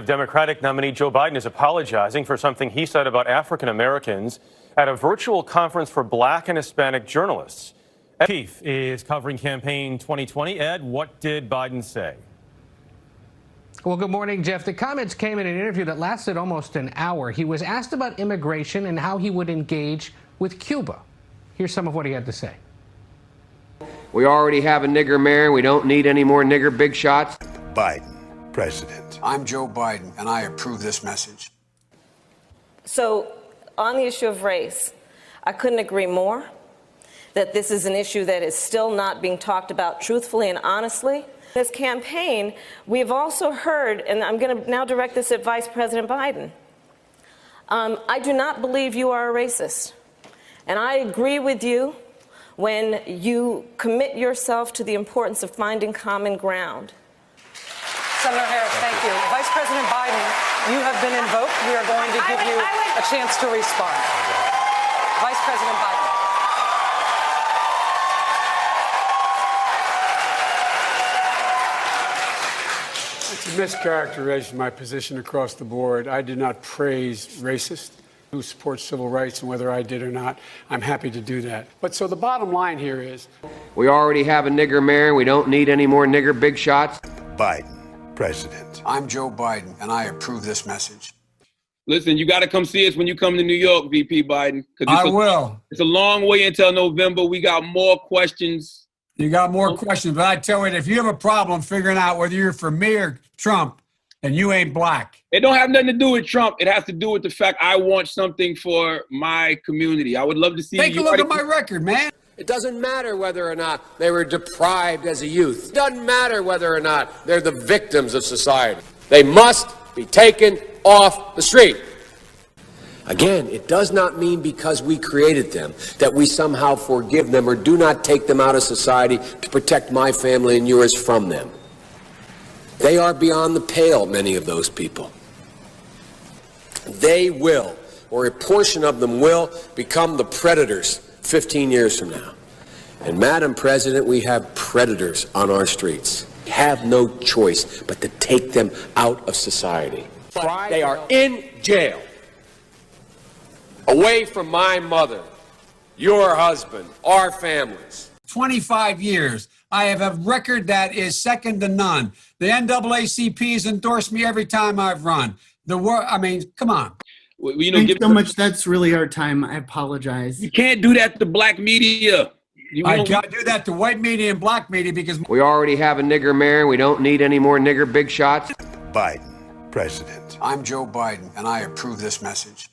Democratic nominee Joe Biden is apologizing for something he said about African Americans at a virtual conference for Black and Hispanic journalists. Ed Keefe is covering campaign 2020. Ed, what did Biden say? Well, good morning, Jeff. The comments came in an interview that lasted almost an hour. He was asked about immigration and how he would engage with Cuba. Here's some of what he had to say. We already have a nigger mayor. We don't need any more nigger big shots. Biden, president. I'm Joe Biden, and I approve this message. So, on the issue of race, I couldn't agree more that this is an issue that is still not being talked about truthfully and honestly. This campaign, we've also heard, and I'm going to now direct this at Vice President Biden, I do not believe you are a racist. And I agree with you when you commit yourself to the importance of finding common ground. Senator Harris, thank you. Vice President Biden, you have been invoked. We are going to give you a chance to respond. Vice President Biden. It's a mischaracterization of my position across the board. I did not praise racist who supports civil rights, and whether I did or not, I'm happy to do that. But so the bottom line here is, We already have a nigger mayor. We don't need any more nigger big shots. Biden, president. I'm Joe Biden, and I approve this message. Listen, you got to come see us when you come to New York, VP Biden. I will. It's a long way until November. We got more questions. You got more questions, but I tell you, if you have a problem figuring out whether you're for me or Trump, and you ain't black. It don't have nothing to do with Trump. It has to do with the fact I want something for my community. I would love to see. Take a look at my record, man. It doesn't matter whether or not they were deprived as a youth. It doesn't matter whether or not they're the victims of society. They must be taken off the street. Again, it does not mean because we created them that we somehow forgive them or do not take them out of society to protect my family and yours from them. They are beyond the pale, many of those people. They will, or a portion of them will, become the predators 15 years from now. And Madam President, we have predators on our streets. We have no choice but to take them out of society. They are in jail, away from my mother, your husband, our families. 25 years. I have a record that is second to none. The NAACP has endorsed me every time I've run. Come on. Thanks so much. That's really our time. I apologize. You can't do that to black media. I can't do that to white media and black media because we already have a nigger mayor. We don't need any more nigger big shots. Biden, president. I'm Joe Biden, and I approve this message.